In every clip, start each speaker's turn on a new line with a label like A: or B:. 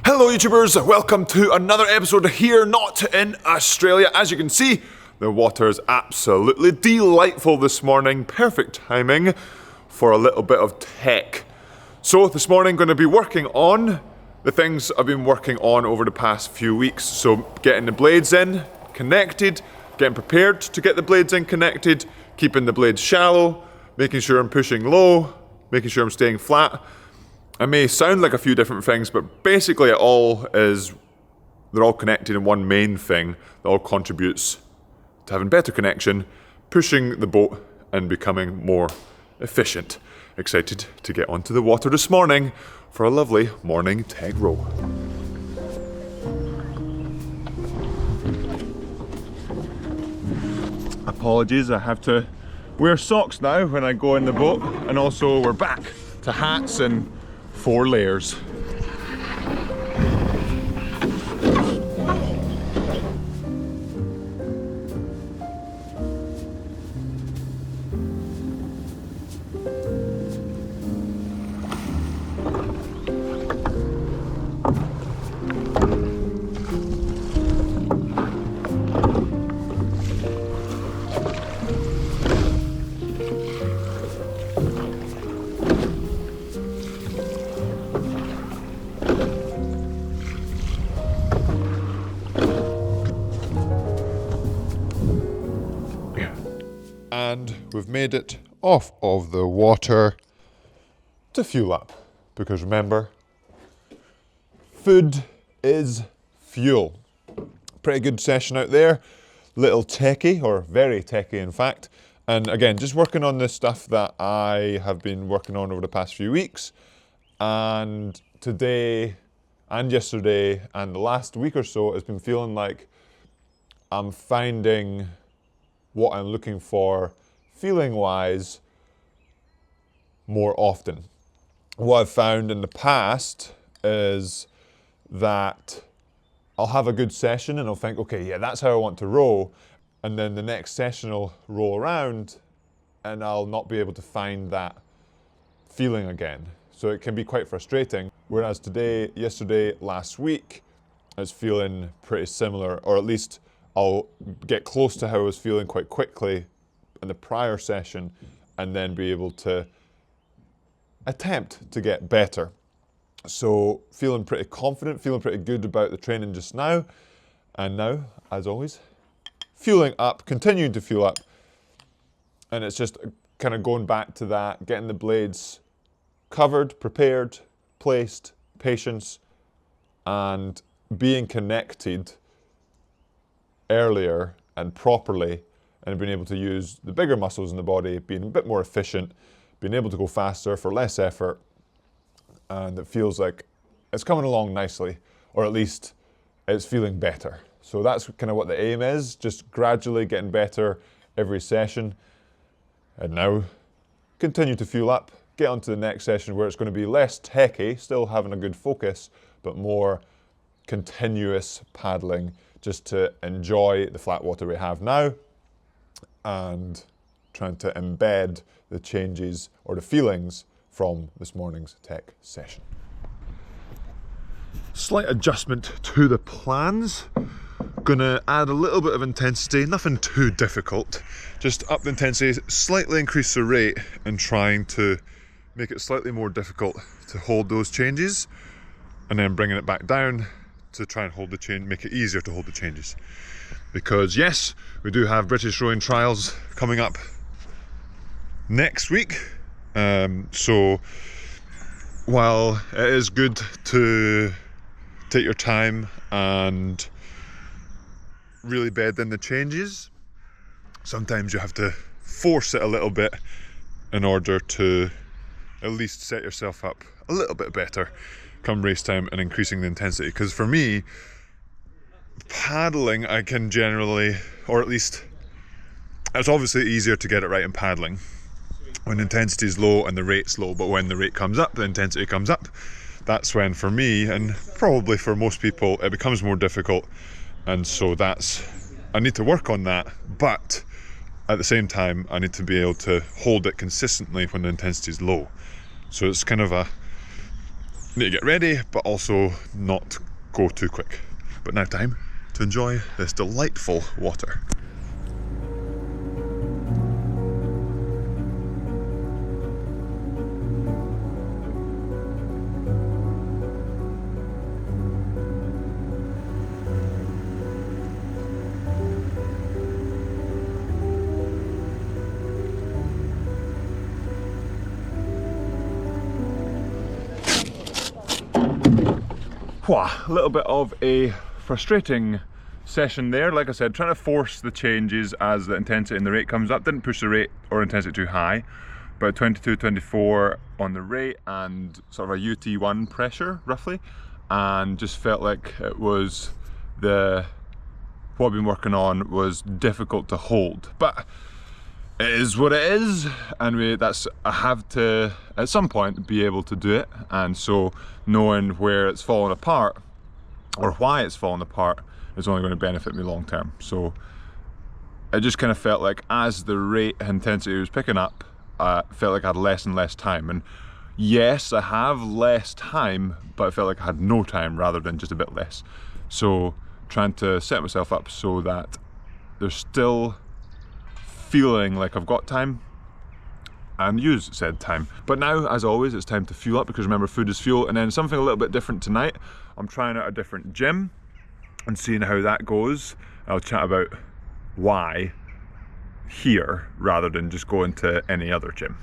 A: Hello YouTubers, welcome to another episode here, not in Australia. As you can see, the water is absolutely delightful this morning. Perfect timing for a little bit of tech. So this morning I'm going to be working on the things I've been working on over the past few weeks. So getting the blades in, connected, getting prepared to get the blades in connected, keeping the blades shallow, making sure I'm pushing low, making sure I'm staying flat. I may sound like a few different things, but basically they're all connected in one main thing that all contributes to having better connection, pushing the boat and becoming more efficient. Excited to get onto the water this morning for a lovely morning tech row. Apologies, I have to wear socks now when I go in the boat, and also we're back to hats and 4 layers. And we've made it off of the water to fuel up, because remember, food is fuel. Pretty good session out there, little techie, or very techie in fact, and again just working on the stuff that I have been working on over the past few weeks, and today and yesterday and the last week or so has been feeling like I'm finding what I'm looking for feeling wise more often. What I've found in the past is that I'll have a good session and I'll think, okay, yeah, that's how I want to row, and then the next session will roll around and I'll not be able to find that feeling again. So it can be quite frustrating. Whereas today, yesterday, last week, I was feeling pretty similar, or at least I'll get close to how I was feeling quite quickly in the prior session, and then be able to attempt to get better. So feeling pretty confident, feeling pretty good about the training just now. And now, as always, fueling up, continuing to fuel up. And it's just kind of going back to that, getting the blades covered, prepared, placed, patience, and being connected earlier and properly, and being able to use the bigger muscles in the body, being a bit more efficient, being able to go faster for less effort, and it feels like it's coming along nicely, or at least it's feeling better. So that's kind of what the aim is, just gradually getting better every session, and now continue to fuel up, get on to the next session where it's going to be less techy, still having a good focus, but more continuous paddling, just to enjoy the flat water we have now and trying to embed the changes or the feelings from this morning's tech session. Slight adjustment to the plans. Gonna add a little bit of intensity, nothing too difficult. Just up the intensity, slightly increase the rate, and trying to make it slightly more difficult to hold those changes, and then bringing it back down to try and hold the change, make it easier to hold the changes. Because yes, we do have British rowing trials coming up next week. So while it is good to take your time and really bed in the changes, sometimes you have to force it a little bit in order to at least set yourself up a little bit better come race time and increasing the intensity. Because for me, paddling, I can generally, or at least it's obviously easier to get it right in paddling when intensity is low and the rate's low, but when the rate comes up, the intensity comes up. That's when, for me, and probably for most people, it becomes more difficult. And so I need to work on that, but at the same time, I need to be able to hold it consistently when the intensity is low. So it's kind of need to get ready, but also not go too quick. But now time to enjoy this delightful water. A little bit of a frustrating session there. Like I said, trying to force the changes as the intensity and the rate comes up. Didn't push the rate or intensity too high, but 22, 24 on the rate and sort of a UT1 pressure roughly, and just felt like it was what I've been working on was difficult to hold. But it is what it is, and I have to at some point be able to do it, and so knowing where it's fallen apart or why it's fallen apart is only going to benefit me long term. So I just kind of felt like as the rate and intensity was picking up, I felt like I had less and less time. And yes, I have less time, but I felt like I had no time rather than just a bit less. So trying to set myself up so that there's still feeling like I've got time and use said time. But now, as always, it's time to fuel up, because remember, food is fuel. And then something a little bit different tonight. I'm trying out a different gym and seeing how that goes. I'll chat about why here rather than just going to any other gym.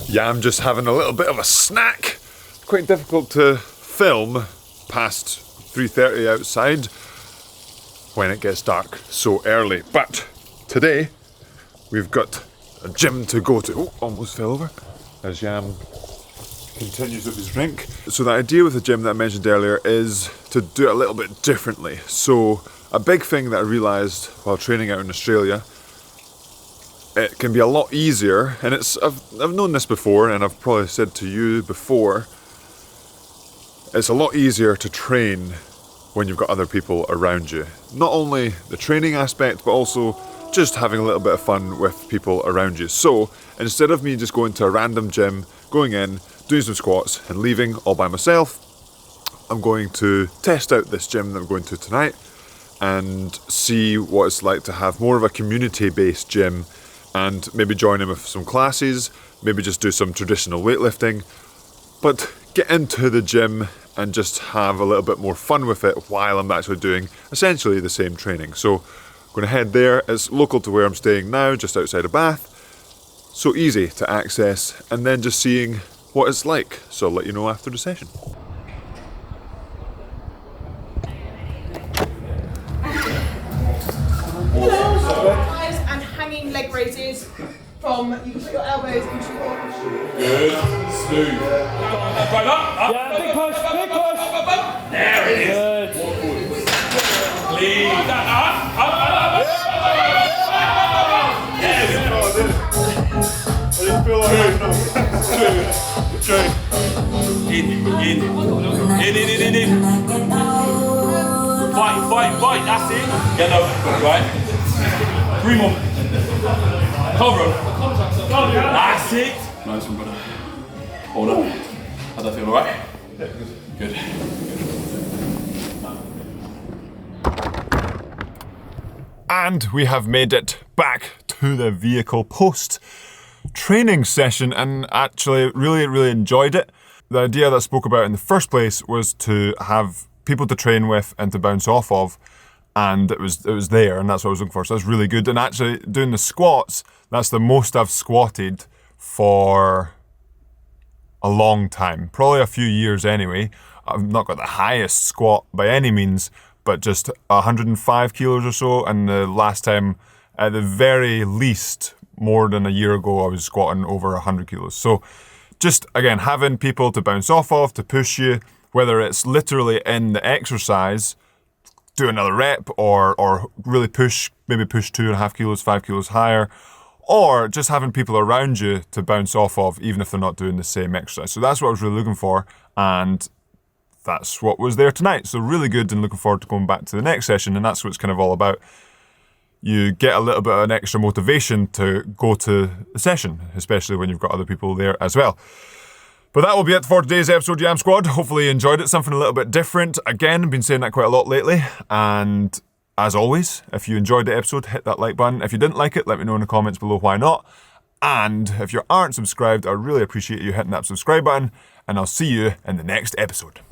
A: Yeah, I'm just having a little bit of a snack. Quite difficult to film past 3:30 outside when it gets dark so early. But today we've got a gym to go to. Oh, almost fell over as Yam continues with his drink. So the idea with the gym that I mentioned earlier is to do it a little bit differently. So a big thing that I realised while training out in Australia, it can be a lot easier, and I've known this before, and I've probably said to you before, it's a lot easier to train when you've got other people around you. Not only the training aspect, but also just having a little bit of fun with people around you. So instead of me just going to a random gym, going in, doing some squats and leaving all by myself, I'm going to test out this gym that I'm going to tonight and see what it's like to have more of a community-based gym, and maybe join in with some classes, maybe just do some traditional weightlifting, but get into the gym and just have a little bit more fun with it while I'm actually doing essentially the same training. So I'm going to head there. It's local to where I'm staying now, just outside of Bath. So easy to access, and then just seeing what it's like. So I'll let you know after the session.
B: And hanging leg raises from, you can put your elbows into your...
C: Good, smooth. Right up.
D: Yeah, big push, big push.
C: There it is.
D: Good.
C: Clean. Up. There we go.
A: I didn't feel like
C: 2, 3. In. Fight. That's it. Get over. Right. 3 more. Cover. That's it. Nice one, brother. Hold on. How's that feel, alright? Yeah, good.
A: And we have made it back to the vehicle post training session, and actually really enjoyed it. The idea that I spoke about in the first place was to have people to train with and to bounce off of, and it was there, and that's what I was looking for. So that's really good. And actually doing the squats, that's the most I've squatted for a long time, probably a few years anyway. I've not got the highest squat by any means, but just 105 kilos or so. And the last time, at the very least, more than a year ago, I was squatting over 100 kilos. So just, again, having people to bounce off of, to push you, whether it's literally in the exercise, do another rep, or really push, maybe push 2.5 kilos, 5 kilos higher, or just having people around you to bounce off of, even if they're not doing the same exercise. So that's what I was really looking for, and that's what was there tonight. So really good, and looking forward to going back to the next session, and that's what it's kind of all about. you get a little bit of an extra motivation to go to the session, especially when you've got other people there as well. But that will be it for today's episode, Yam Squad. Hopefully you enjoyed it, something a little bit different. Again, I've been saying that quite a lot lately. And as always, if you enjoyed the episode, hit that like button. If you didn't like it, let me know in the comments below why not. And if you aren't subscribed, I really appreciate you hitting that subscribe button. And I'll see you in the next episode.